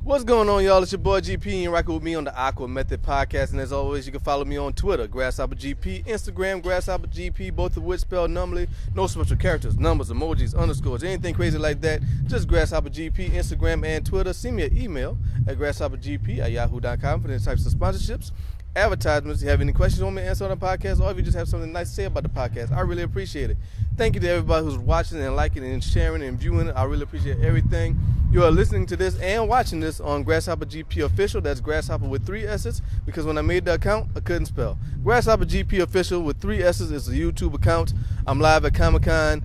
What's going on, y'all? It's your boy GP, and you're rocking with me on the Aqua Method Podcast. And as always, you can follow me on Twitter, GrasshopperGP, Instagram, GrasshopperGP, both of which spelled normally. No special characters, numbers, emojis, underscores, anything crazy like that. Just GrasshopperGP, Instagram, and Twitter. Send me an email at GrasshopperGP@yahoo.com for any types of sponsorships, advertisements. If you have any questions you want me to answer on the podcast, or if you just have something nice to say about the podcast, I really appreciate it. Thank you to everybody who's watching and liking and sharing and viewing it. I really appreciate everything. You are listening to this and watching this on GrasshopperGP Official. That's Grasshopper with 3 S's, because when I made the account, I couldn't spell. GrasshopperGP Official with 3 S's is a YouTube account. I'm live at Comic Con.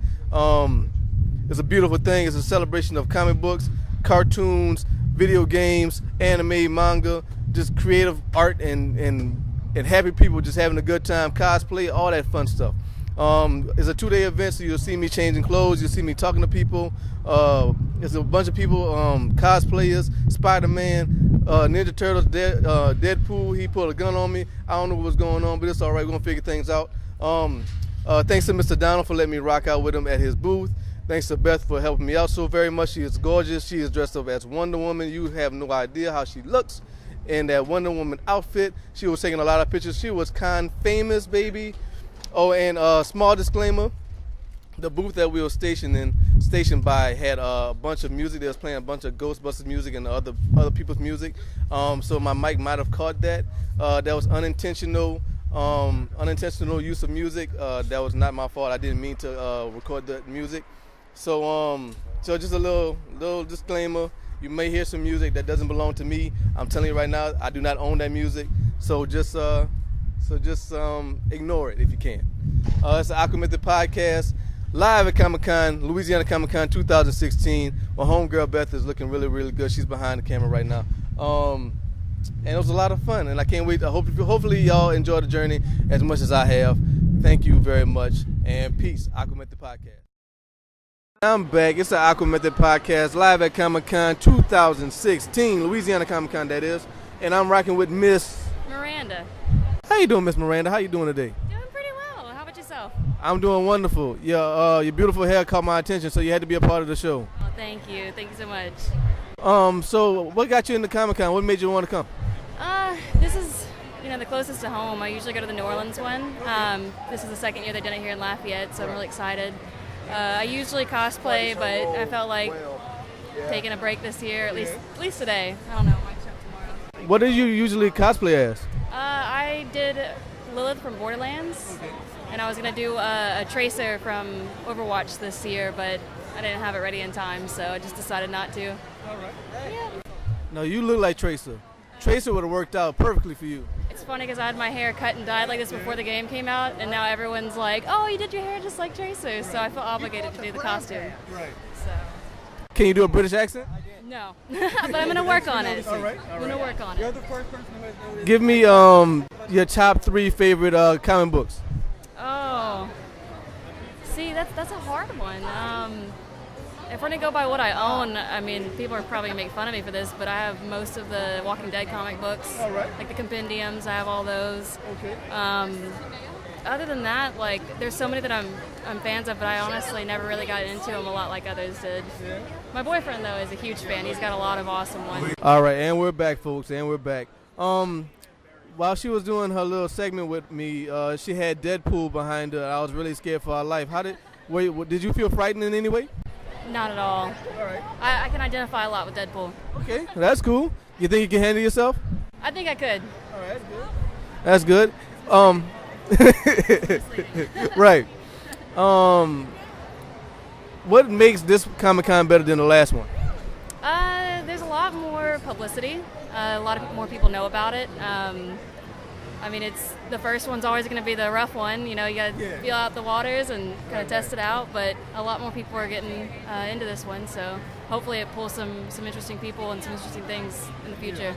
It's a beautiful thing. It's a celebration of comic books, cartoons, video games, anime, manga, just creative art and happy people just having a good time, cosplay, all that fun stuff. It's a 2-day event, so you'll see me changing clothes, you'll see me talking to people. There's a bunch of people, cosplayers, Spider-Man, Ninja Turtles, Deadpool. He pulled a gun on me. I don't know what's going on, but it's all right. We're going to figure things out. Thanks to Mr. Donald for letting me rock out with him at his booth. Thanks to Beth for helping me out so very much. She is gorgeous. She is dressed up as Wonder Woman. You have no idea how she looks in that Wonder Woman outfit. She was taking a lot of pictures. She was con famous, baby. Oh, and small disclaimer, the booth that we were stationed by had a bunch of music. They was playing a bunch of Ghostbusters music and other people's music. So my mic might have caught that. That was unintentional use of music. That was not my fault. I didn't mean to record the music. So just a little disclaimer. You may hear some music that doesn't belong to me. I'm telling you right now, I do not own that music. So just ignore it if you can. It's the AquaMethodPodcast, live at Comic Con, Louisiana Comic Con 2016. My homegirl Beth is looking really, really good. She's behind the camera right now. And it was a lot of fun, and I can't wait. Hopefully y'all enjoy the journey as much as I have. Thank you very much, and peace. AquaMethodPodcast. I'm back. It's the AquaMethodPodcast, live at Comic Con 2016, Louisiana Comic Con, that is. And I'm rocking with Miss Miranda. How you doing, Miss Miranda? How you doing today? Doing pretty well. How about yourself? I'm doing wonderful. Your beautiful hair caught my attention, so you had to be a part of the show. Oh, thank you. Thank you so much. So what got you into Comic Con? What made you want to come? This is, the closest to home. I usually go to the New Orleans one. This is the second year they've done it here in Lafayette, so I'm really excited. I usually cosplay, but I felt like taking a break this year, at least today. I don't know. Might show tomorrow. What do you usually cosplay as? I did Lilith from Borderlands, and I was going to do a Tracer from Overwatch this year, but I didn't have it ready in time, so I just decided not to. All right. Yeah. No, you look like Tracer. Tracer would have worked out perfectly for you. It's funny because I had my hair cut and dyed like this before the game came out, and now everyone's like, oh, you did your hair just like Tracer, so I feel obligated to do the costume. Right. So. Can you do a British accent? No, but I'm going to work on it. All right. I'm going to work on it. You're the first person who has noticed. Give me your top 3 favorite comic books. Oh, see, that's a hard one. If we're going to go by what I own, I mean, people are probably going to make fun of me for this, but I have most of the Walking Dead comic books. All right. Like the compendiums, I have all those. Okay. Other than that, like, there's so many that I'm fans of, but I honestly never really got into them a lot like others did. Yeah. My boyfriend, though, is a huge fan. He's got a lot of awesome ones. All right, and we're back, folks, and we're back. While she was doing her little segment with me, she had Deadpool behind her. I was really scared for her life. Did you feel frightened in any way? Not at all. All right. I can identify a lot with Deadpool. Okay, that's cool. You think you can handle yourself? I think I could. All right, that's good. Right. What makes this Comic-Con better than the last one? There's a lot more publicity. A lot of more people know about it. I mean, the first one's always going to be the rough one. You got to feel out the waters and kind of test it out. But a lot more people are getting into this one, so hopefully it pulls some interesting people and some interesting things in the future.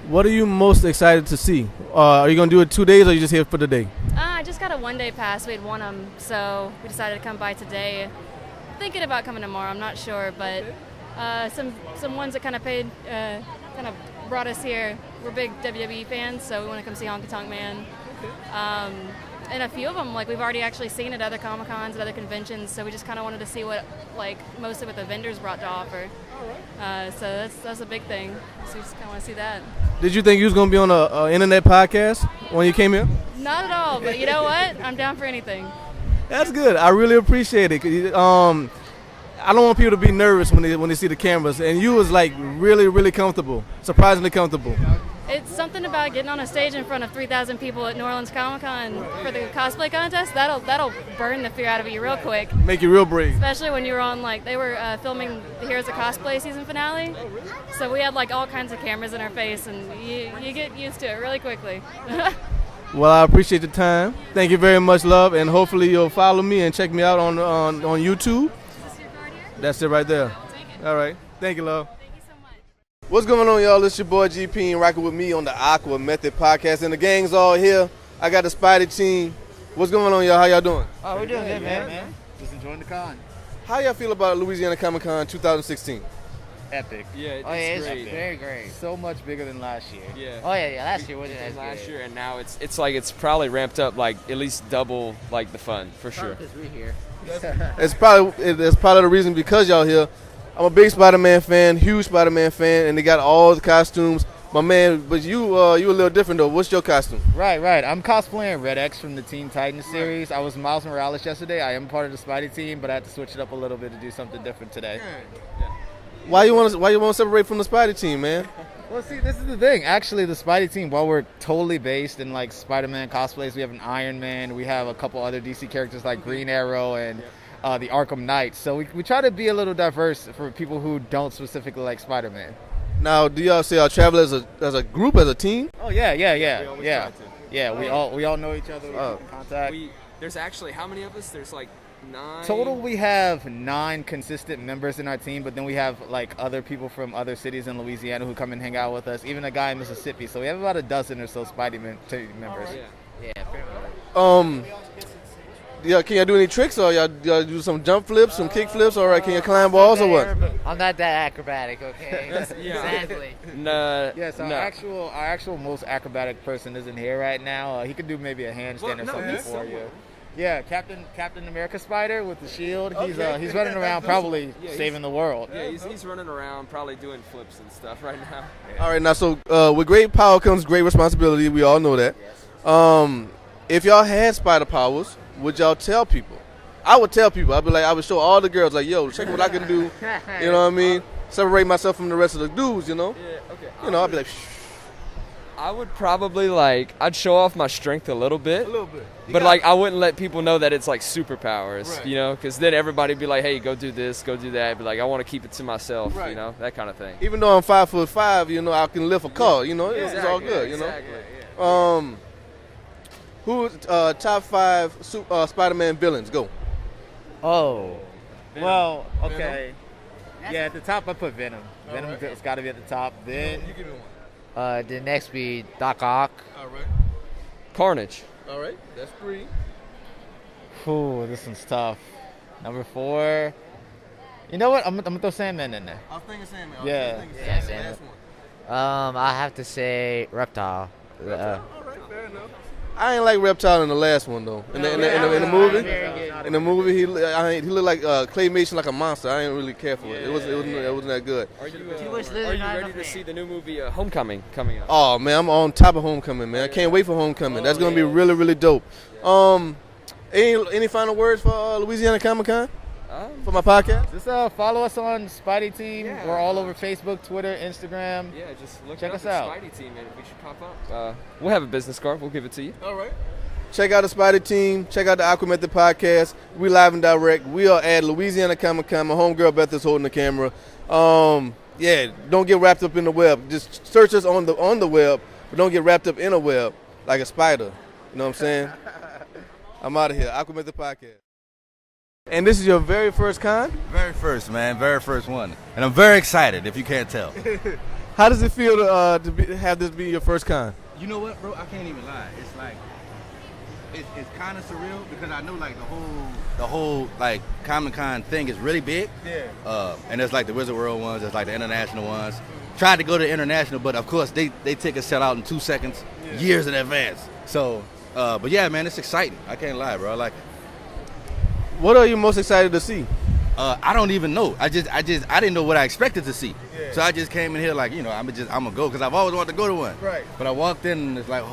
What are you most excited to see? Are you going to do it 2 days, or are you just here for the day? I just got a 1-day pass. We had won them, so we decided to come by today. Thinking about coming tomorrow. I'm not sure, but some ones that kind of brought us here. We're big WWE fans, so we want to come see Honky Tonk Man. and a few of them, like, we've already actually seen at other Comic Cons and other conventions, so we just kind of wanted to see what, like, mostly what the vendors brought to offer. So that's a big thing. So we just kind of want to see that. Did you think you was going to be on a internet podcast when you came here? Not at all, but you know what? I'm down for anything. That's good. I really appreciate it. I don't want people to be nervous when they see the cameras, and you was like really, really comfortable, surprisingly comfortable. It's something about getting on a stage in front of 3,000 people at New Orleans Comic Con for the cosplay contest. That'll burn the fear out of you real quick. Make you real brave. Especially when you were on, like, they were filming the Heroes of Cosplay season finale. So we had like all kinds of cameras in our face, and you get used to it really quickly. Well, I appreciate the time. Thank you very much, love, and hopefully you'll follow me and check me out on YouTube. Is this your card here? That's it right there. I'll take it. All right. Thank you, love. Thank you so much. What's going on, y'all? It's your boy GP and rocking with me on the Aqua Method Podcast, and the gang's all here. I got the Spidey team. What's going on, y'all? How y'all doing? Oh, we're doing good, man. Just enjoying the con. How y'all feel about Louisiana Comic Con 2016? Epic. Yeah, it's it's great. very great. So much bigger than last year. Yeah. Oh yeah, last year wasn't as last good. year, and now it's like it's probably ramped up like at least double like the fun for sure. Because we're here. It's probably the reason because y'all here. I'm a big Spider-Man fan, huge Spider-Man fan, and they got all the costumes. My man, but you a little different though. What's your costume? Right. I'm cosplaying Red X from the Teen Titans series. I was Miles Morales yesterday. I am part of the Spidey team, but I had to switch it up a little bit to do something different today. Why you want to separate from the Spidey team, man? Well, see, this is the thing. Actually, the Spidey team, while we're totally based in like Spider-Man cosplays, we have an Iron Man, we have a couple other DC characters like Green Arrow and the Arkham Knight. So we try to be a little diverse for people who don't specifically like Spider-Man. Now, do y'all say y'all travel as a group, as a team? Oh yeah. always try to. Yeah, we all know each other. We keep in contact. There's actually how many of us? There's like 9. Total, we have 9 consistent members in our team, but then we have like other people from other cities in Louisiana who come and hang out with us. Even a guy in Mississippi. So we have about a dozen or so Spidey team members. Yeah, pretty much. Yeah, can y'all do any tricks, or y'all do some jump flips, some kick flips, or can you climb walls, or what? I'm not that acrobatic, okay? Sadly. No. Yes, our actual most acrobatic person isn't here right now. He could do maybe a handstand or something for you. Yeah, Captain America Spider with the shield. He's running around probably saving the world. Yeah, he's running around probably doing flips and stuff right now. Yeah. All right, now so with great power comes great responsibility. We all know that. Yes. If y'all had spider powers, would y'all tell people? I would tell people. I would show all the girls like, yo, check what I can do. You know what I mean? Separate myself from the rest of the dudes. You know. Yeah. Okay. You know, I'd be like, shh. I would probably I'd show off my strength a little bit. A little bit. But I wouldn't let people know that it's like superpowers, Right. You know, because then everybody'd be like, "Hey, go do this, go do that." But like, I want to keep it to myself, Right. You know, that kind of thing. Even though I'm 5'5", you know, I can lift a car. You know, it's all good. You know. Exactly. Who's top 5 Spider-Man villains? Go. Oh. Well, okay. Yeah, at the top I put Venom. Venom's got to be at the top. Then You give me one. The next be Doc Ock. All right. Carnage. All right. That's 3. Ooh, this one's tough. Number 4. You know what? I'm gonna throw Sandman in there. I was thinking Sandman. Yeah. Sandman. Last one. I have to say Reptile. All right, fair enough. I ain't like Reptile in the last one though. In the movie, in the movie, he looked like claymation, like a monster. I didn't really care for it. It wasn't that good. Are you much Lizard, not ready enough to man. see the new movie Homecoming coming out? Oh man, I'm on top of Homecoming, man. I can't wait for Homecoming. That's gonna be really, really dope. Any final words for Louisiana Comic Con for my podcast? Just follow us on Spidey Team. Yeah. We're all over Facebook, Twitter, Instagram. Yeah, just look Check up us the out. Spidey team, and we should pop up. We'll have a business card. We'll give it to you. All right. Check out the Spidey Team. Check out the AquaMethodPodcast. We live and direct. We are at Louisiana Comic Con. My homegirl Beth is holding the camera. Yeah, don't get wrapped up in the web. Just search us on the web, but don't get wrapped up in a web like a spider. You know what I'm saying? I'm out of here. AquaMethodPodcast. And this is your very first con? Very first, man. Very first one. And I'm very excited, if you can't tell. How does it feel to have this be your first con? You know what, bro? I can't even lie. It's like, it's kind of surreal because I know, like, the whole like, Comic-Con thing is really big. Yeah. And there's, like, the Wizard World ones. There's, like, the international ones. Tried to go to international, but, of course, they tickets sell out in 2 seconds, years in advance. So But yeah, man, it's exciting. I can't lie, bro. I like it. What are you most excited to see? I don't even know. I didn't know what I expected to see. Yeah. So I just came in here like, I'm gonna go because I've always wanted to go to one. Right. But I walked in and it's like,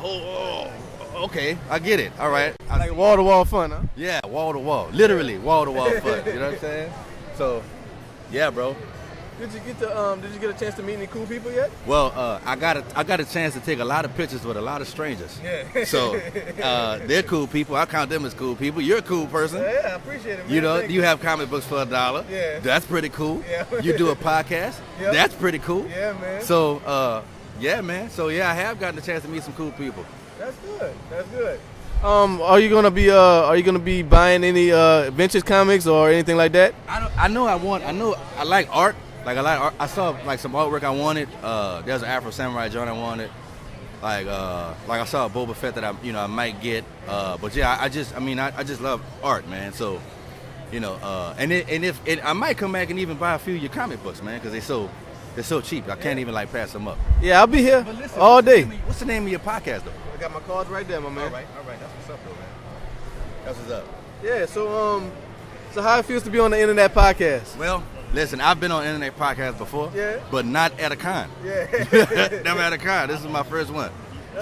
okay, I get it. All right. Like wall to wall fun, huh? Yeah, wall to wall. Literally wall to wall fun. You know what I'm saying? So, yeah, bro. Did you get a chance to meet any cool people yet? Well, I got a chance to take a lot of pictures with a lot of strangers. Yeah. So they're cool people. I count them as cool people. You're a cool person. Yeah, I appreciate it, man. You know, Thank you have comic books for $1. Yeah. That's pretty cool. Yeah. You do a podcast. Yep. That's pretty cool. Yeah, man. So, yeah, man. So yeah, I have gotten a chance to meet some cool people. That's good. That's good. Are you gonna be buying any vintage comics or anything like that? I like art. Like I like art. I saw like some artwork I wanted. There's an Afro Samurai joint I wanted. Like I saw a Boba Fett that I might get. But yeah, I just love art, man. So, I might come back and even buy a few of your comic books, man, because they're so cheap. I can't even like pass them up. Yeah, I'll be here all day. What's the name of your podcast though? I got my cards right there, my man. All right. That's what's up, though, man. That's what's up. Yeah. So how it feels to be on the Internet Podcast? Well, listen, I've been on Internet Podcast before. Yeah. But not at a con. Yeah. Never at a con. This is my first one.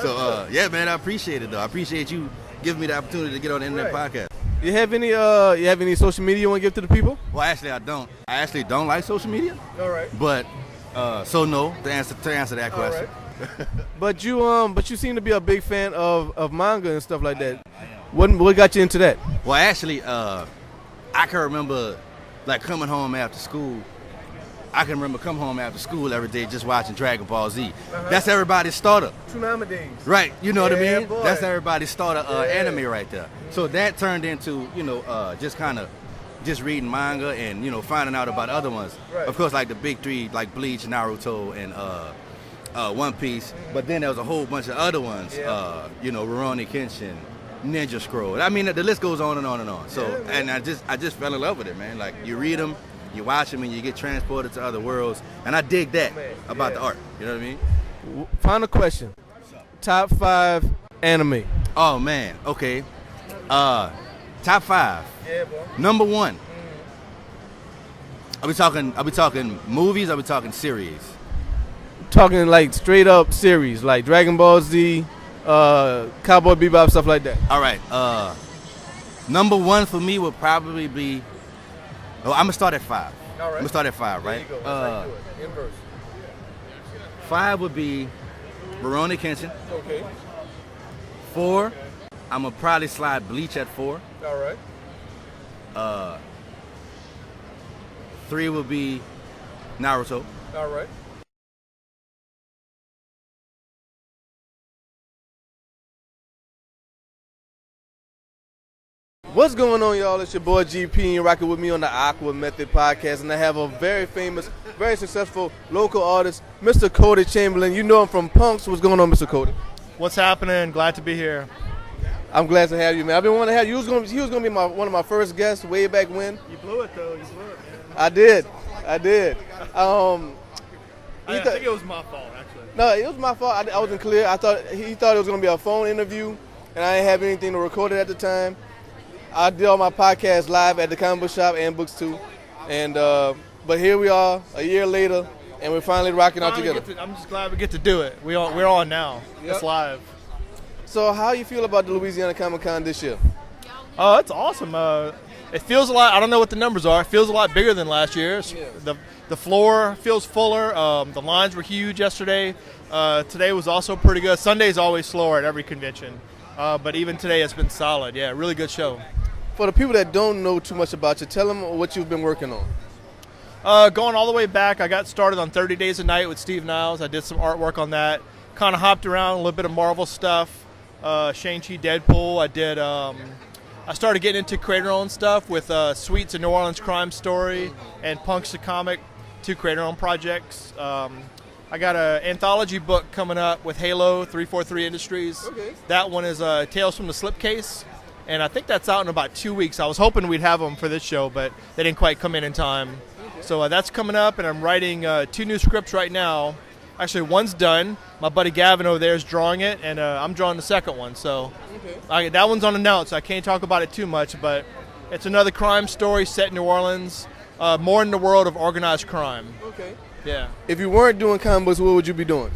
So yeah, man, I appreciate it though. I appreciate you giving me the opportunity to get on the Internet Podcast. You have any social media you want to give to the people? Well, actually, I don't. I actually don't like social media. All right. But so no, to answer that question. All right. But you seem to be a big fan of manga and stuff like that. What got you into that? Well, actually, I can remember like coming home after school. I can remember coming home after school every day just watching Dragon Ball Z. Uh-huh. That's everybody's starter. Tsunami days. Right, you know what I mean? Boy. That's everybody's starter anime right there. So that turned into, just kind of just reading manga and, finding out about other ones. Right. Of course, like the big three, like Bleach, Naruto, and One Piece. But then there was a whole bunch of other ones, Rurouni Kenshin, Ninja Scroll. I mean, the list goes on and on and on. So, and I just fell in love with it, man. Like, you read them, you watch them, and you get transported to other worlds. And I dig that about the art. You know what I mean? Final question. Top 5 anime. Oh, man. Okay. Top 5. Yeah, boy. Number 1. Are we talking movies? Are we talking series? Talking like straight up series, like Dragon Ball Z, Cowboy Bebop, stuff like that. All right. Number 1 for me would probably be. Oh, I'm gonna start at 5. All right. I'm gonna start at 5, right? There you go. That's how you do it. Inverse. 5 would be Rurouni Kenshin. Okay. 4, I'm gonna probably slide Bleach at 4. All right. 3 would be Naruto. All right. What's going on, y'all? It's your boy GP, and you're rocking with me on the Aqua Method Podcast, and I have a very famous, very successful local artist, Mr. Cota Chamberlain. You know him from Punks. What's going on, Mr. Cota? What's happening? Glad to be here. I'm glad to have you, man. I've been wanting to have you. He was going to be one of my first guests way back when. You blew it, though. You blew it. I did. I think it was my fault, actually. No, it was my fault. I wasn't clear. He thought it was going to be a phone interview, and I didn't have anything to record it at the time. I did all my podcasts live at the comic book shop and books too, and but here we are a year later, and we're finally rocking out together. I'm just glad we get to do it. We're on now. Yep. It's live. So how you feel about the Louisiana Comic Con this year? Oh, it's awesome. It feels a lot. I don't know what the numbers are. It feels a lot bigger than last year. The floor feels fuller. The lines were huge yesterday. Today was also pretty good. Sunday's always slower at every convention, but even today it's been solid. Yeah, really good show. For the people that don't know too much about you, tell them what you've been working on. Going all the way back, I got started on 30 Days a Night with Steve Niles. I did some artwork on that. Kind of hopped around, a little bit of Marvel stuff. Shang-Chi, Deadpool. I started getting into creator owned stuff with Sweets, a New Orleans crime story, and Punk's the Comic, 2 creator owned projects. I got an anthology book coming up with Halo 343 Industries. Okay. That one is Tales from the Slipcase. And I think that's out in about 2 weeks. I was hoping we'd have them for this show, but they didn't quite come in time. So that's coming up, and I'm writing 2 new scripts right now. Actually, one's done. My buddy Gavin over there is drawing it, and I'm drawing the second one. So that one's unannounced. So I can't talk about it too much, but it's another crime story set in New Orleans, more in the world of organized crime. Okay. Yeah. If you weren't doing comic books, what would you be doing?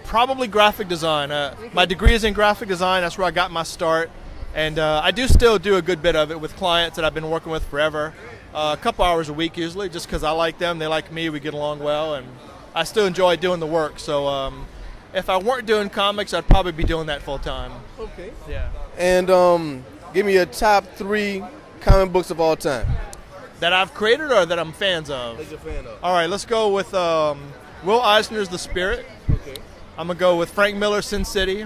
Probably graphic design. My degree is in graphic design. That's where I got my start. And I do still do a good bit of it with clients that I've been working with forever. A couple hours a week usually, just because I like them, they like me, we get along well, and I still enjoy doing the work. So if I weren't doing comics, I'd probably be doing that full time. Okay. Yeah. And give me your top 3 comic books of all time. That I've created or that I'm fans of? That you're a fan of. All right, let's go with Will Eisner's The Spirit. Okay. I'm going to go with Frank Miller's Sin City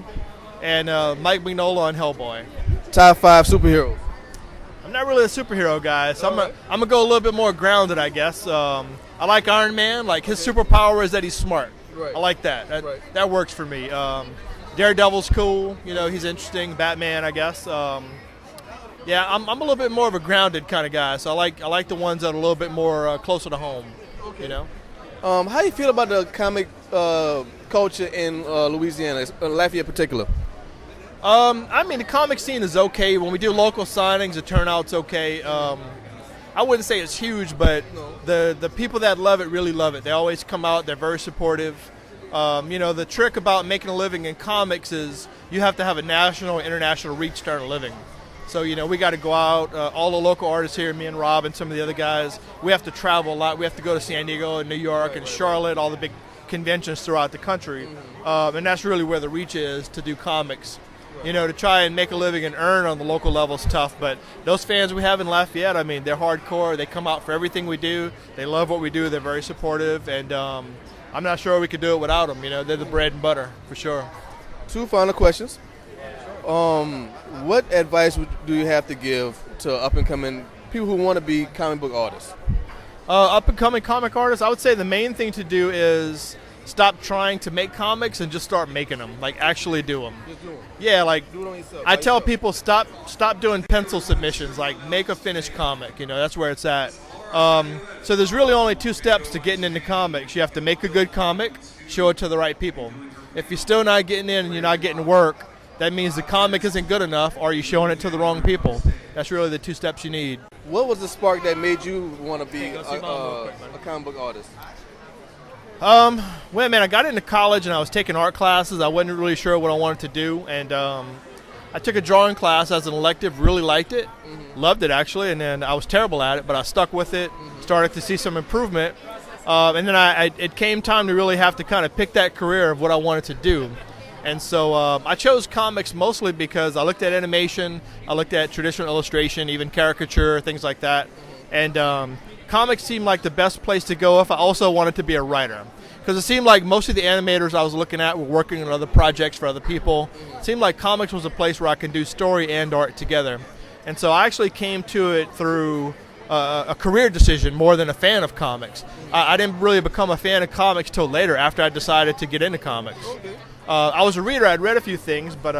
and Mike Mignola on Hellboy. Top 5 superheroes. I'm not really a superhero guy, so I'm gonna go a little bit more grounded, I guess. I like Iron Man. Like his superpower is that he's smart. Right. I like that. Right. That works for me. Daredevil's cool. You know, he's interesting. Batman, I guess. Yeah, I'm a little bit more of a grounded kind of guy. So I like the ones that are a little bit more closer to home. Okay. You know. How do you feel about the comic culture in Louisiana, Lafayette in particular? I mean, the comic scene is okay. When we do local signings, the turnout's okay. I wouldn't say it's huge, but the people that love it really love it. They always come out. They're very supportive. You know, the trick about making a living in comics is you have to have a national, international reach to earn a living. So, you know, we got to go out. All the local artists here, me and Rob and some of the other guys, we have to travel a lot. We have to go to San Diego and New York and Charlotte, all the big conventions throughout the country. And that's really where the reach is to do comics. You know, to try and make a living and earn on the local level is tough, but those fans we have in Lafayette, I mean, they're hardcore. They come out for everything we do. They love what we do. They're very supportive, and I'm not sure we could do it without them. You know, they're the bread and butter, for sure. 2 final questions. What advice do you have to give to up-and-coming people who want to be comic book artists? Up-and-coming comic artists, I would say the main thing to do is stop trying to make comics and just start making them. Like, actually do them. Just do them. Yeah, like, Do it on yourself. I tell people stop doing pencil submissions. Like, make a finished comic. You know, that's where it's at. So there's really only 2 steps to getting into comics. You have to make a good comic, show it to the right people. If you're still not getting in and you're not getting work, that means the comic isn't good enough, or you're showing it to the wrong people. That's really the 2 steps you need. What was the spark that made you want to be a comic book artist? Well, man, I got into college and I was taking art classes. I wasn't really sure what I wanted to do, and I took a drawing class as an elective, really liked it, loved it actually, and then I was terrible at it, but I stuck with it, started to see some improvement, and then it came time to really have to kind of pick that career of what I wanted to do. And so I chose comics mostly because I looked at animation, I looked at traditional illustration, even caricature, things like that, and comics seemed like the best place to go if I also wanted to be a writer. Because it seemed like most of the animators I was looking at were working on other projects for other people. It seemed like comics was a place where I could do story and art together. And so I actually came to it through a career decision more than a fan of comics. I didn't really become a fan of comics till later, after I decided to get into comics. I was a reader. I'd read a few things, but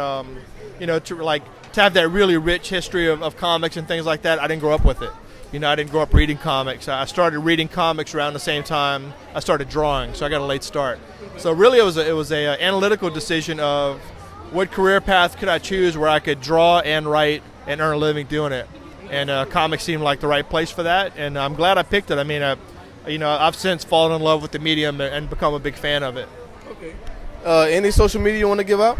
you know, to have that really rich history of comics and things like that, I didn't grow up with it. You know, I didn't grow up reading comics. I started reading comics around the same time I started drawing, so I got a late start. So really, it was a analytical decision of what career path could I choose where I could draw and write and earn a living doing it. And comics seemed like the right place for that, and I'm glad I picked it. I mean, you know, I've since fallen in love with the medium and become a big fan of it. Okay. Any social media you want to give out?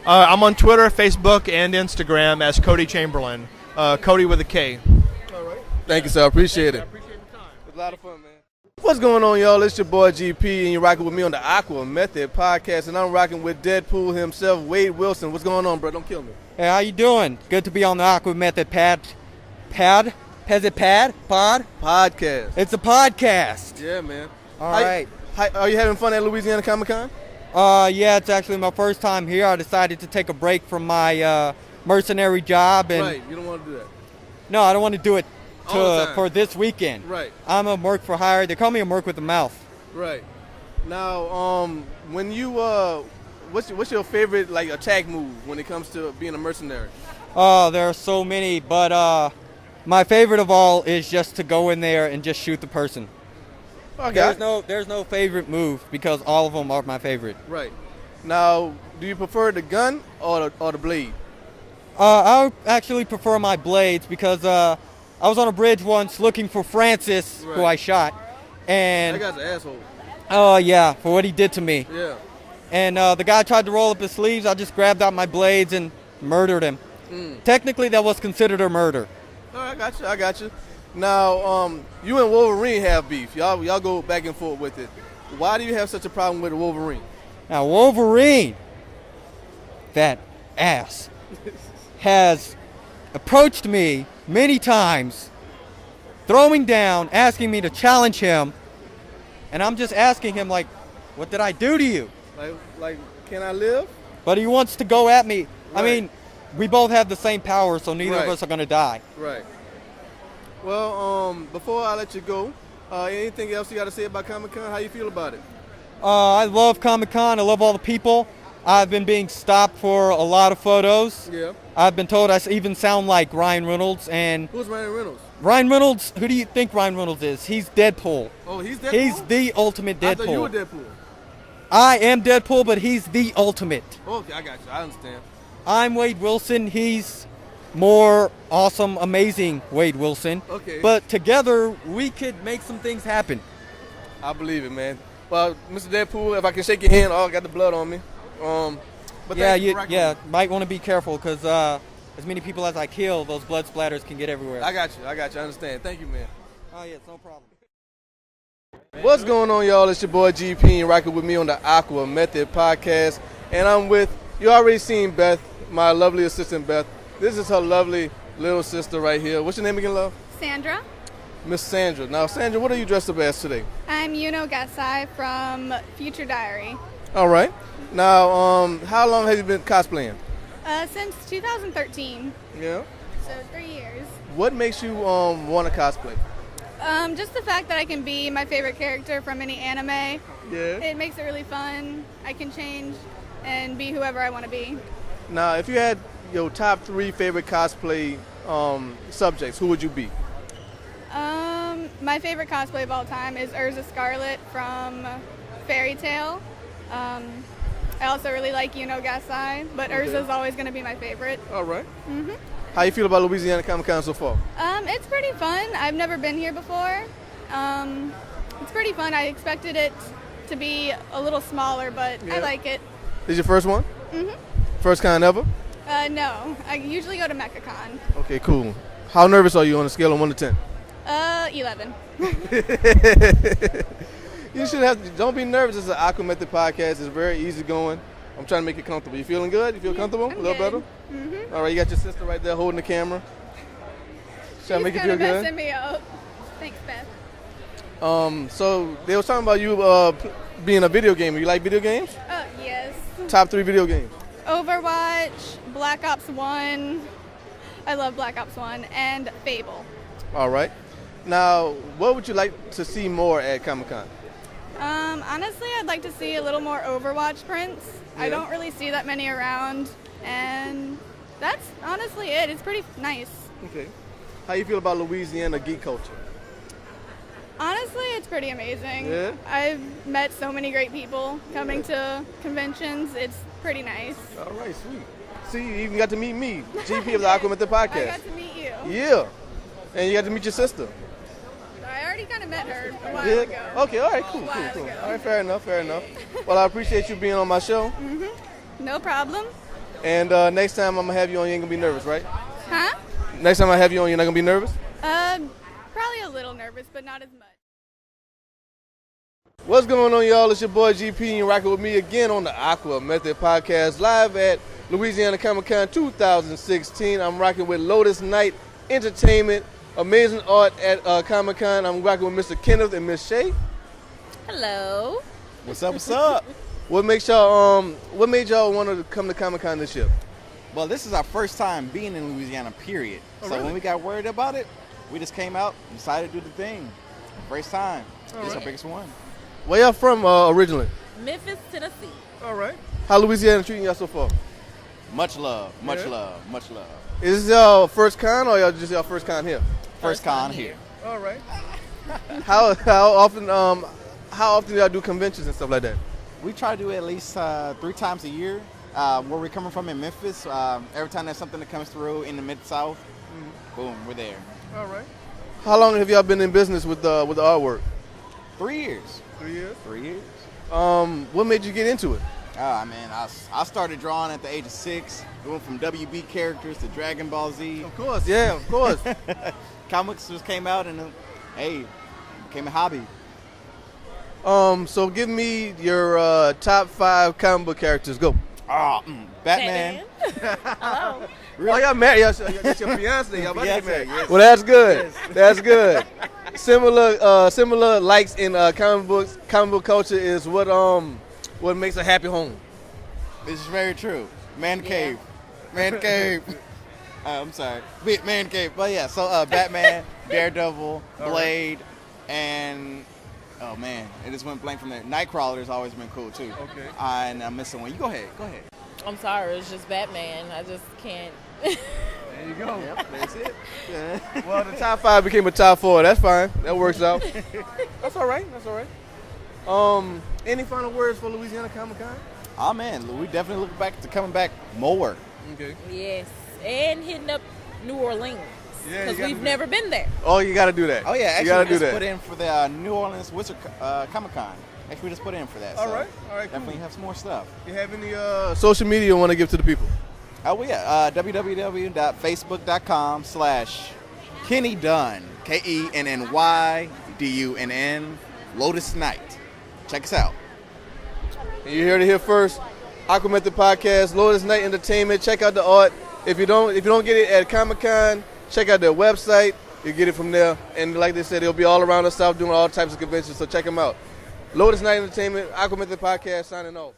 I'm on Twitter, Facebook, and Instagram as Cota Chamberlain. Cody with a K. Thank you, sir. I appreciate it. I appreciate the time. It was a lot of fun, man. What's going on, y'all? It's your boy GP, and you're rocking with me on the Aqua Method Podcast, and I'm rocking with Deadpool himself, Wade Wilson. What's going on, bro? Don't kill me. Hey, how you doing? Good to be on the Aqua Method Podcast. It's a podcast. Yeah, man. All right. Are you having fun at Louisiana Comic Con? Yeah, it's actually my first time here. I decided to take a break from my mercenary job. And Right. You don't want to do that. No, I don't want to do it All the time. for this weekend. Right. I'm a merc for hire. They call me a merc with a mouth. Right. Now, when you what's your favorite attack move when it comes to being a mercenary? Oh, there are so many, but my favorite of all is just to go in there and just shoot the person. Okay. There's no favorite move because all of them are my favorite. Right. Now, do you prefer the gun or the blade? I actually prefer my blades because I was on a bridge once looking for Francis, who I shot, and That guy's an asshole. oh yeah, for what he did to me. Yeah. And the guy tried to roll up his sleeves. I just grabbed out my blades and murdered him. Technically, that was considered a murder. All right, I got you. Now, you and Wolverine have beef. Y'all go back and forth with it. Why do you have such a problem with Wolverine? Now, Wolverine, that ass, has approached me many times, throwing down, asking me to challenge him, and I'm just asking him, like, what did I do to you? Like, can I live? But he wants to go at me. I Right. mean, we both have the same power, so neither of Right. us are going to die. Right. Well, before I let you go, anything else you got to say about Comic Con? How you feel about it? I love Comic Con. I love all the people. I've been being stopped for a lot of photos. Yeah. I've been told I even sound like Ryan Reynolds. And Who's Ryan Reynolds? Ryan Reynolds, who do you think Ryan Reynolds is? He's Deadpool. Oh, he's Deadpool? He's the ultimate I thought you were Deadpool. Deadpool. I am Deadpool, but he's the ultimate. Okay, I got you. I understand. I'm Wade Wilson. He's more awesome, amazing Wade Wilson. Okay. But together, we could make some things happen. I believe it, man. Well, Mr. Deadpool, if I can shake your hand, I got the blood on me. But Yeah, thank you for rocking with me. might want to be careful because as many people as I kill, those blood splatters can get everywhere. I got you. I understand. Thank you, man. Oh, yeah, no problem. What's going on, y'all? It's your boy GP and rocking with me on the Aqua Method Podcast. And I'm with, you already seen Beth, my lovely assistant Beth. This is her lovely little sister right here. What's your name again, love? Sandra. Miss Sandra. Now, Sandra, what are you dressed up as today? I'm Yuno Gasai from Future Diary. All right. Now, how long have you been cosplaying? Since 2013, Yeah. so 3 years. What makes you want to cosplay? Just the fact that I can be my favorite character from any anime, Yeah. it makes it really fun. I can change and be whoever I want to be. Now, if you had your top 3 favorite cosplay subjects, who would you be? My favorite cosplay of all time is Urza Scarlet from Fairy Tale. I also really like Yuno Gasai, but Okay. Urza's always going to be my favorite. All right. How you feel about Louisiana Comic Con so far? It's pretty fun. I've never been here before. It's pretty fun. I expected it to be a little smaller, but I Yeah. like it. This your first one? First con ever? No, I usually go to MechaCon. Okay, cool. How nervous are you on a scale of 1 to 10? 11. You should have. Don't be nervous. It's an AquaMethodPodcast. It's very easy going. I'm trying to make it comfortable. You feeling good? You feel comfortable? I'm A little good. better? All right, you got your sister right there holding the camera. Should I make you She's feel kinda good? messing me up. Thanks, Beth. So they was talking about you being a video gamer. You like video games? Oh, yes. Top 3 video games. Overwatch, Black Ops 1. I love Black Ops 1, and Fable. All right. Now, what would you like to see more at Comic Con? Honestly, I'd like to see a little more Overwatch prints. I Yeah. don't really see that many around, and that's honestly it. It's pretty nice. Okay. How you feel about Louisiana geek culture? Honestly, it's pretty amazing. Yeah? I've met so many great people coming to conventions. It's pretty nice. All right, sweet. See, you even got to meet me, GP of the AquaMethod Podcast. I got to meet you. Yeah. And you got to meet your sister. I already kind of met her a while Yeah? ago. Okay, all right, cool. Ago. All right, fair enough. Well, I appreciate you being on my show. No problem. And next time I'm going to have you on, you ain't going to be nervous, right? Huh? Next time I have you on, you're not going to be nervous? Probably a little nervous, but not as much. What's going on, y'all? It's your boy GP, and you're rocking with me again on the Aqua Method Podcast, live at Louisiana Comic Con 2016. I'm rocking with Lotus Night Entertainment, amazing art at Comic Con. I'm rocking with Mr. Kenneth and Miss Shay. Hello. What's up? What's up? What made y'all want to come to Comic Con this year? Well, this is our first time being in Louisiana, period. Oh, So really? when we got worried about it, we just came out and decided to do the thing. First time. This is our biggest one. Where y'all from originally? Memphis, Tennessee. All right. How Louisiana treating y'all so far? Much love, much Yeah? love, much love. Is this y'all first con or y'all just y'all first con here? First con here. All right. How often do y'all do conventions and stuff like that? We try to do it at least 3 times a year. Where we're coming from in Memphis, every time there's something that comes through in the Mid-South, boom, we're there. All right. How long have y'all been in business with the artwork? 3 years. 3 years? 3 years. What made you get into it? Man, I started drawing at the age of 6, going from WB characters to Dragon Ball Z. Of course, yeah, of course. Comics just came out and, hey, became a hobby. So give me your top 5 comic book characters. Go. Batman. Hello. Oh, y'all married. That's your fiance. Y'all about to get married. Yes. Well, that's good. That's good. Similar likes in comic book culture is what makes a happy home. This is very true. Man cave. Man cave. I'm sorry. Man cave. But yeah, so Batman, Daredevil, Blade, and oh man, it just went blank from there. Nightcrawler's always been cool too. Okay. And I'm missing one. You go ahead. I'm sorry, it's just Batman. I just can't. There you go. Yep, that's it. Well, the top 5 became a top 4. That's fine. That works out. That's all right. Any final words for Louisiana Comic Con? Oh man, we definitely look back to coming back more. Okay. Yes, and hitting up New Orleans Yeah, because we've never been there. Oh, you got to do that. Oh yeah, you actually gotta we do just that. put in for the New Orleans Wizard Comic Con. Actually, we just put in for that. All so right, cool. Definitely have some more stuff. You have any social media you want to give to the people? Oh yeah, www.facebook.com/Kenny Dunn, KENNYDUNN, Lotus Night. Check us out. You heard it here first. AquaMethodPodcast, Lotus Night Entertainment. Check out the art. If you don't get it at Comic Con, check out their website. You get it from there. And like they said, they'll be all around the South doing all types of conventions. So check them out. Lotus Night Entertainment, AquaMethodPodcast, signing off.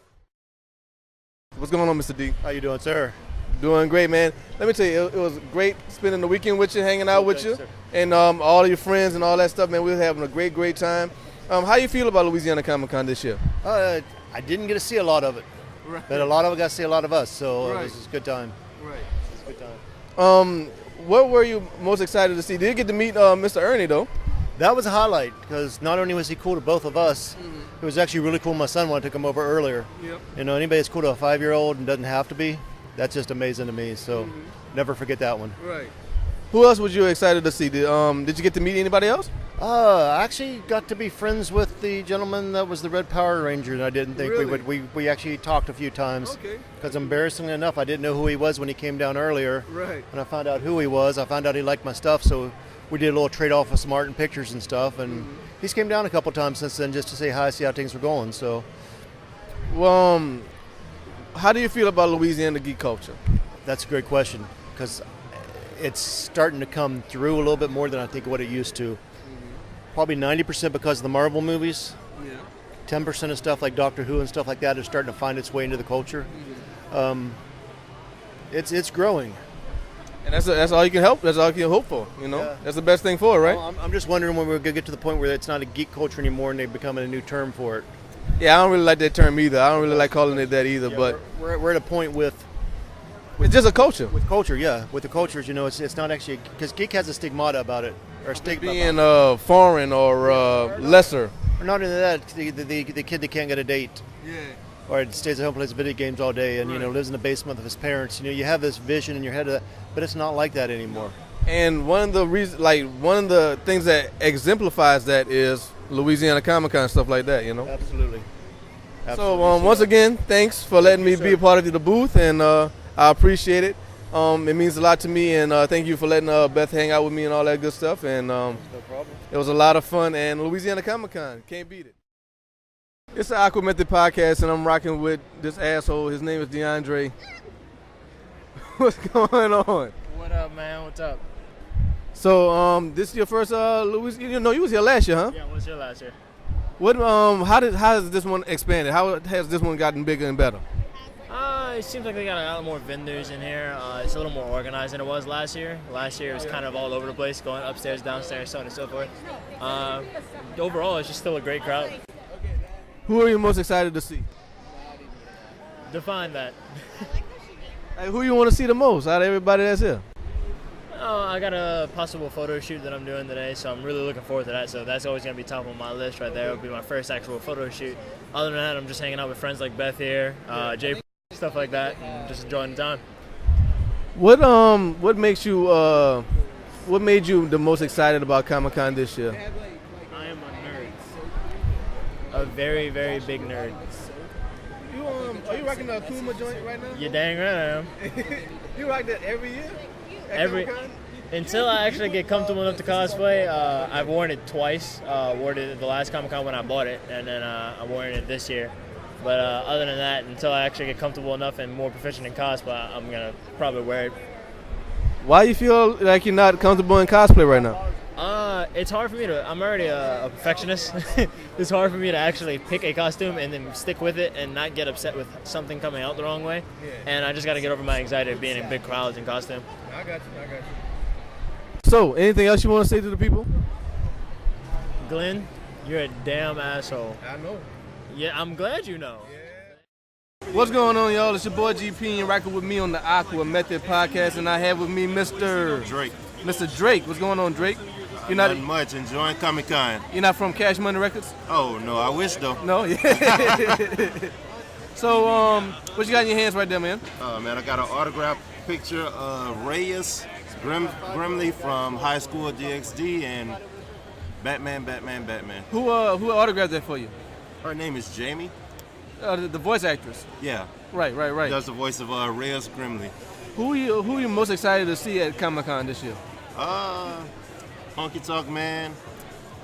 What's going on, Mr. D? How you doing, sir? Doing great, man. Let me tell you, it was great spending the weekend with you, hanging out with you, and all of your friends and all that stuff, man. We were having a great time. How you feel about Louisiana Comic Con this year? I didn't get to see a lot of it, but a lot of it got to see a lot of us, so it was a good time. Right. It was a good time. What were you most excited to see? Did you get to meet Mr. Ernie, though? That was a highlight, because not only was he cool to both of us, it was actually really cool my son wanted to come over earlier. Yep. You know, anybody that's cool to a 5-year-old and doesn't have to be, that's just amazing to me, so never forget that one. Right. Who else was you excited to see? Did you get to meet anybody else? I actually got to be friends with the gentleman that was the Red Power Ranger, and I didn't think we would. We actually talked a few times. Okay. Because embarrassingly enough, I didn't know who he was when he came down earlier. Right. When I found out who he was, I found out he liked my stuff, so we did a little trade-off of some art and pictures and stuff, and he's came down a couple times since then just to say hi, see how things were going, so. Well, how do you feel about Louisiana geek culture? That's a great question, because it's starting to come through a little bit more than I think what it used to. Probably 90% because of the Marvel movies. Yeah. 10% of stuff like Doctor Who and stuff like that is starting to find its way into the culture. It's growing. And that's all you can help. That's all you can hope for. You know, Yeah. That's the best thing for it, right? Well, I'm just wondering when we're going to get to the point where it's not a geek culture anymore and they're becoming a new term for it. Yeah, I don't really like that term either. I don't really like calling it that either. Yeah, but we're at a point with it's just a culture. With culture, yeah. With the cultures, you know, it's not actually, because geek has a stigmata about it, or stigma being foreign or lesser. Or not only that, the kid that can't get a date. Yeah. Or stays at home, plays video games all day, and you know lives in the basement of his parents. You know, you have this vision in your head of that, but it's not like that anymore. And one of the things that exemplifies that is Louisiana Comic Con, stuff like that. You know. Absolutely. So once again, thanks for letting me be a part of the booth, and I appreciate it. It means a lot to me, and thank you for letting Beth hang out with me and all that good stuff. And no problem. It was a lot of fun, and Louisiana Comic Con, can't beat it. It's the AquaMethod Podcast, and I'm rocking with this asshole. His name is DeAndre. What's going on? What up, man? What's up? So, this is your first Louisiana? You know, you was here last year, huh? Yeah, I was here last year. What? How has this one expanded? How has this one gotten bigger and better? It seems like they got a lot more vendors in here. It's a little more organized than it was last year. Last year it was kind of all over the place, going upstairs, downstairs, so on and so forth. Overall, it's just still a great crowd. Who are you most excited to see? Define that. Hey, who you want to see the most out of everybody that's here? Oh, I got a possible photo shoot that I'm doing today, so I'm really looking forward to that. So that's always going to be top of my list right there. It'll be my first actual photo shoot. Other than that, I'm just hanging out with friends like Beth here, Jay, stuff like that, and just enjoying the time. What makes you what made you the most excited about Comic Con this year? I am a nerd. A very, very big nerd. Are you rocking the Akuma joint right now? You're dang right I am. You rock that every year? Until I actually get comfortable enough to cosplay, I've worn it twice. Wore it at the last Comic Con when I bought it, and then I'm wearing it this year. But other than that, until I actually get comfortable enough and more proficient in cosplay, I'm gonna probably wear it. Why you feel like you're not comfortable in cosplay right now? It's hard for me to. I'm already a perfectionist. It's hard for me to actually pick a costume and then stick with it and not get upset with something coming out the wrong way. Yeah. And I just got to get over my anxiety of being in big crowds in costume. I got you. So, anything else you want to say to the people? Glenn, you're a damn asshole. I know. Yeah, I'm glad you know. What's going on, y'all? It's your boy GP and rocking with me on the Aqua Method Podcast, and I have with me Mr. Drake. Mr. Drake. What's going on, Drake? You're not much. Enjoying Comic Con. You're not from Cash Money Records? Oh no, I wish though. No. So, what you got in your hands right there, man? Oh man, I got an autographed picture of Reyes Grimley from High School DxD and Batman. Who autographed that for you? Her name is Jamie. The voice actress. Yeah. Right. Does the voice of Reyes Grimley. Who are you most excited to see at Comic Con this year? Honky Tonk Man,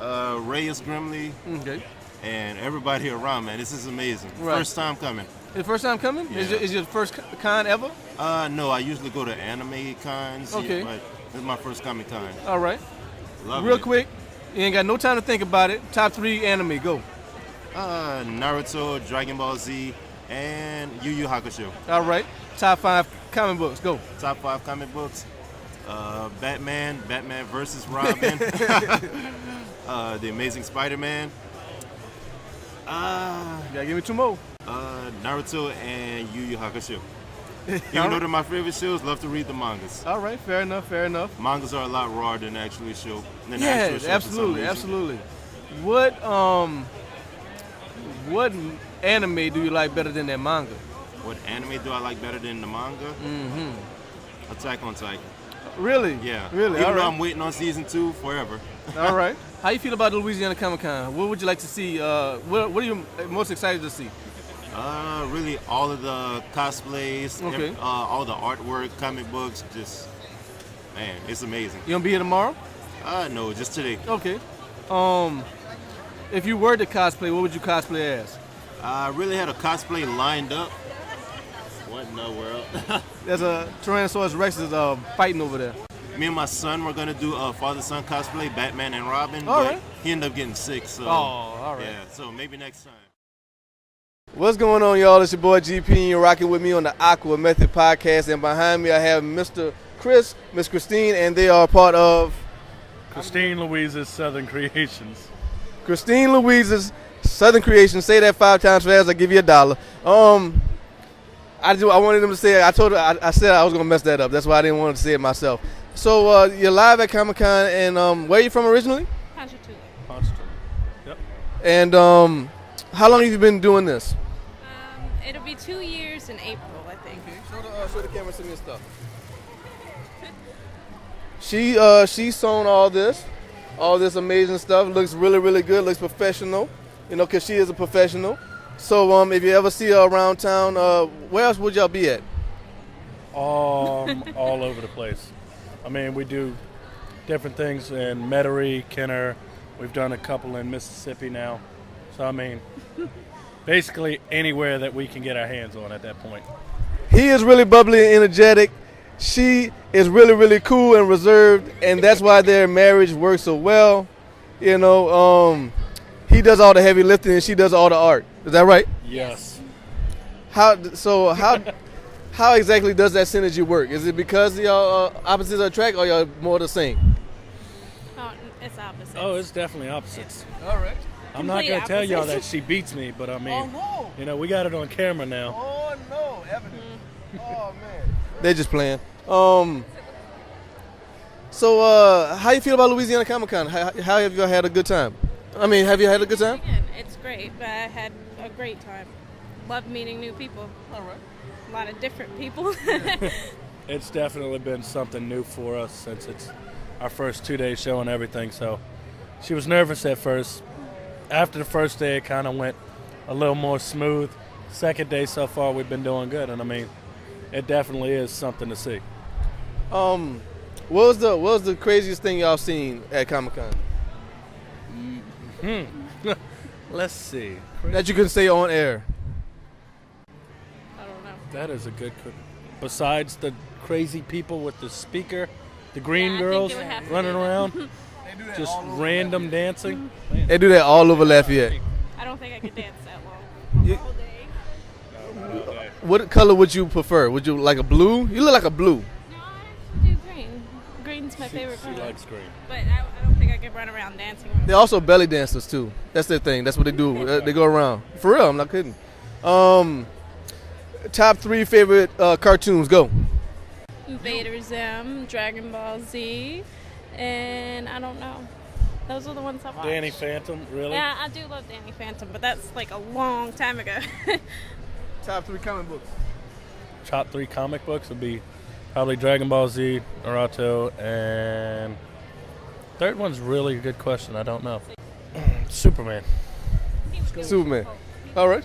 Reyes Grimley, okay, and everybody around, man. This is amazing. Right. First time coming. The first time coming? Yeah. Is your first con ever? No, I usually go to anime cons. Okay. But this is my first Comic Con. All right. Real quick, you ain't got no time to think about it. Top 3 anime, go. Naruto, Dragon Ball Z, and Yu Yu Hakusho. All right. Top 5 comic books, go. Top 5 comic books. Batman versus Robin, The Amazing Spider-Man. You gotta give me 2 more. Naruto and Yu Yu Hakusho. Even though they're my favorite shows, love to read the mangas. All right, fair enough. Mangas are a lot rawer than the actual show. Yeah, absolutely. What anime do you like better than that manga? What anime do I like better than the manga? Mm-hmm. Attack on Titan. Really? Yeah. Really? Even though I'm waiting on season 2 forever. All right. How you feel about the Louisiana Comic Con? What would you like to see? What are you most excited to see? Really all of the cosplays, okay, all the artwork, comic books, just, man, it's amazing. You gonna be here tomorrow? No, just today. Okay. If you were to cosplay, what would you cosplay as? I really had a cosplay lined up. What in the world? There's a Tyrannosaurus Rex is fighting over there. Me and my son were gonna do a father-son cosplay, Batman and Robin, all but right, he ended up getting sick. So, all right. Yeah, so maybe next time. What's going on, y'all? It's your boy GP, and you're rocking with me on the Aqua Method Podcast. And behind me, I have Mr. Chris, Miss Christine, and they are part of Christine Louise's Southern Creations. Christine Louise's Southern Creations. Say that 5 times fast, I'll give you $1. I wanted them to say it. I said I was gonna mess that up. That's why I didn't want to say it myself. So you're live at Comic Con, and where are you from originally? Ponchatoula. Yep. And how long have you been doing this? It'll be 2 years in April, I think. Show the camera some of your stuff. She's sewn all this amazing stuff. Looks really, really good. Looks professional. You know, because she is a professional. So if you ever see her around town, where else would y'all be at? All over the place. I mean, we do different things in Metairie, Kenner. We've done a couple in Mississippi now. So, I mean, basically anywhere that we can get our hands on at that point. He is really bubbly and energetic. She is really, really cool and reserved, and that's why their marriage works so well. You know, he does all the heavy lifting and she does all the art. Is that right? Yes. How exactly does that synergy work? Is it because y'all opposites attract, or y'all more the same? Oh, it's opposites. Oh, it's definitely opposites. All right. I'm not going to tell y'all that she beats me, but I mean, you know, we got it on camera now. Oh, no, evidence. Oh, man. They're just playing. So, how you feel about Louisiana Comic Con? How have you had a good time? I mean, have you had a good time? It's great, but I had a great time. Love meeting new people. All right. A lot of different people. It's definitely been something new for us since it's our first 2-day show and everything. So she was nervous at first. After the first day, it kind of went a little more smooth. Second day so far, we've been doing good, and I mean, it definitely is something to see. What was the craziest thing y'all seen at Comic-Con? Let's see. That you can say on air. I don't know. That is a good. Besides the crazy people with the speaker, the green girls running around, just random dancing. They do that all over Lafayette. I don't think I could dance that long. All day. What color would you prefer? Would you like a blue? You look like a blue. Do green. Green's my favorite color. She likes green. But I don't think I could run around dancing. They're also belly dancers too. That's their thing. That's what they do. They go around. For real, I'm not kidding. Top 3 favorite cartoons. Go. Vader Zim, Dragon Ball Z, and I don't know. Those are the ones I watched. Danny Phantom, really? Yeah, I do love Danny Phantom, but that's like a long time ago. Top 3 comic books. Top 3 comic books would be probably Dragon Ball Z, Naruto, and third one's really a good question. I don't know. Superman. Superman. All right.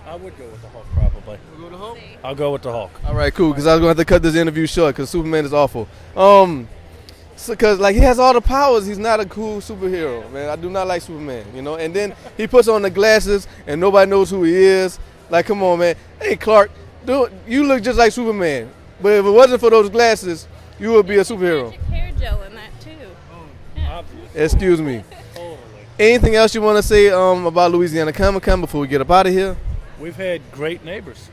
I would go with the Hulk probably. We'll go with the Hulk? I'll go with the Hulk. All right, cool. Because I was going to have to cut this interview short because Superman is awful. Because like he has all the powers, he's not a cool superhero, man. I do not like Superman, you know. And then he puts on the glasses and nobody knows who he is. Like, come on, man. Hey, Clark, you look just like Superman. But if it wasn't for those glasses, you would be a superhero. Magic hair gel in that too. Excuse me. Anything else you want to say about Louisiana Comic Con before we get up out of here? We've had great neighbors.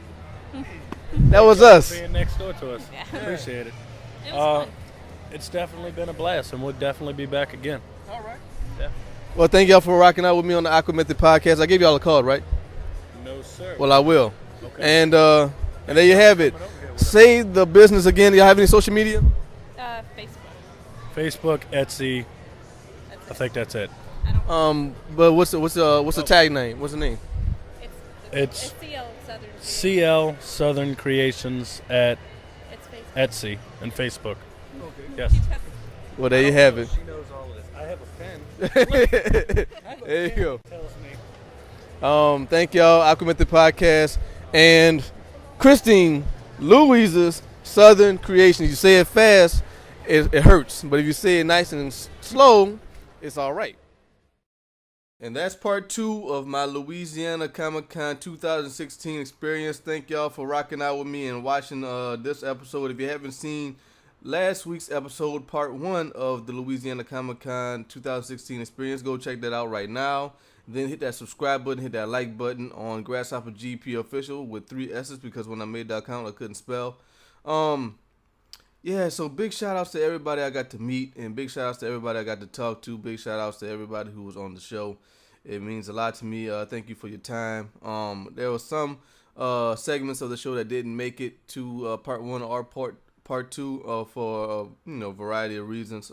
That was us. Being next door to us. Appreciate it. It was fun. It's definitely been a blast, and we'll definitely be back again. All right. Yeah. Well, thank y'all for rocking out with me on the AquaMethodPodcast. I gave y'all a card, right? No, sir. Well, I will. Okay. And there you have it. Say the business again. Do y'all have any social media? Facebook, Etsy. I think that's it. But what's the tag name? What's the name? It's CL Southern Creations at Etsy and Facebook. Okay. Yes. Well, there you have it. She knows all of this. I have a pen. There you go. Tells me. Thank y'all, AquaMethodPodcast, and Christine Louise's Southern Creations. You say it fast, it hurts, but if you say it nice and slow, it's all right. And that's part 2 of my Louisiana Comic Con 2016 experience. Thank y'all for rocking out with me and watching this episode. If you haven't seen last week's episode, part 1 of the Louisiana Comic Con 2016 experience, go check that out right now. Then hit that subscribe button, hit that like button on GrasshopperGP official with 3 S's because when I made the account I couldn't spell. Yeah, so big shout outs to everybody I got to meet, and big shout outs to everybody I got to talk to. Big shout outs to everybody who was on the show. It means a lot to me. Thank you for your time. There were some segments of the show that didn't make it to part 1 or part 2 for variety of reasons.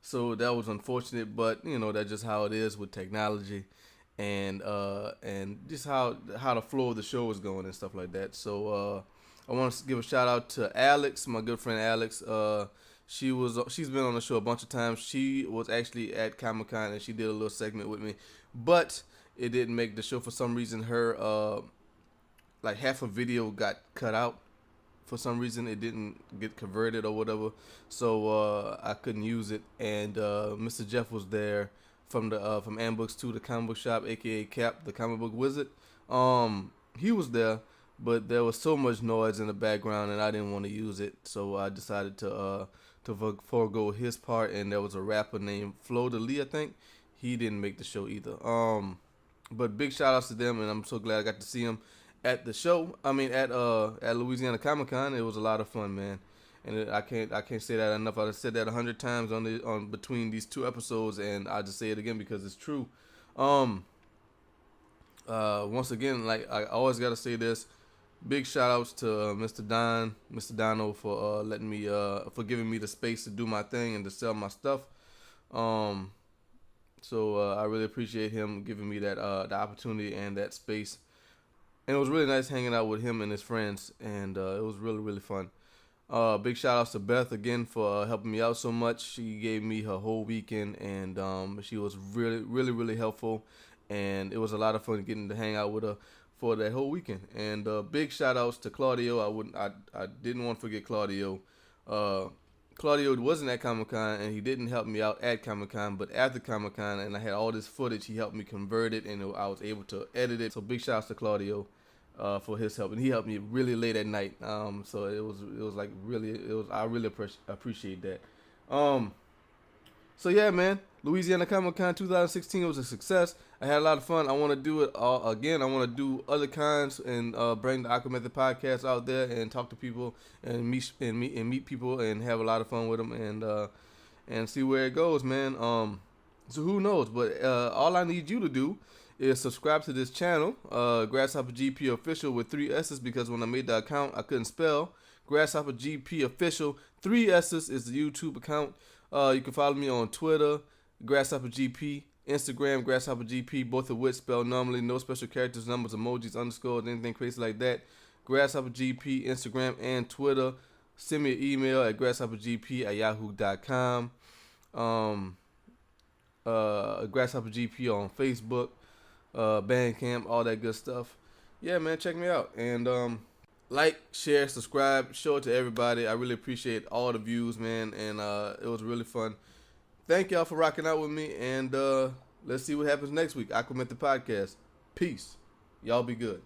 So that was unfortunate, but that's just how it is with technology, and just how the flow of the show is going and stuff like that. So I want to give a shout out to Alex, my good friend Alex. She's been on the show a bunch of times. She was actually at Comic-Con and she did a little segment with me, but it didn't make the show for some reason. Her like half a video got cut out. For some reason, it didn't get converted or whatever, so I couldn't use it. And Mr. Jeff was there from Ambooks 2, the comic book shop, aka Cap, the comic book wizard. He was there, but there was so much noise in the background, and I didn't want to use it, so I decided to forego his part. And there was a rapper named Flo DeLee, I think. He didn't make the show either. But big shout outs to them, and I'm so glad I got to see him at the show. I mean, at Louisiana Comic Con. It was a lot of fun, man. And I can't say that enough. I've said that 100 times on between these 2 episodes, and I just say it again because it's true. Once again, like I always gotta say this, big shout outs to Mr. Dono for letting me for giving me the space to do my thing and to sell my stuff. So I really appreciate him giving me that the opportunity and that space. And it was really nice hanging out with him and his friends, and it was really, really fun. Big shout outs to Beth again for helping me out so much. She gave me her whole weekend, and she was really, really, really helpful. And it was a lot of fun getting to hang out with her for that whole weekend. And big shout outs to Claudio. I didn't want to forget Claudio. Claudio wasn't at Comic Con, and he didn't help me out at Comic Con, but after Comic Con, and I had all this footage, he helped me convert it, and I was able to edit it. So big shout outs to Claudio for his help, and he helped me really late at night. So it was like really, I really appreciate that. So yeah, man, Louisiana Comic Con 2016 was a success. I had a lot of fun. I want to do it again. I want to do other cons and bring the AquaMethodPodcast out there and talk to people and meet people and have a lot of fun with them and see where it goes, man. So who knows? But all I need you to do is subscribe to this channel, GrasshopperGP Official with 3 S's, because when I made the account, I couldn't spell. GrasshopperGP Official, 3 S's is the YouTube account. You can follow me on Twitter, GrasshopperGP, Instagram, GrasshopperGP, both of which spelled normally, no special characters, numbers, emojis, underscores, anything crazy like that. GrasshopperGP, Instagram, and Twitter. Send me an email at grasshoppergp@yahoo.com. GrasshopperGP on Facebook, Bandcamp, all that good stuff. Yeah, man, check me out. And like, share, subscribe, show it to everybody. I really appreciate all the views, man, and it was really fun. Thank y'all for rocking out with me, and let's see what happens next week. AquaMethodPodcast. Peace. Y'all be good.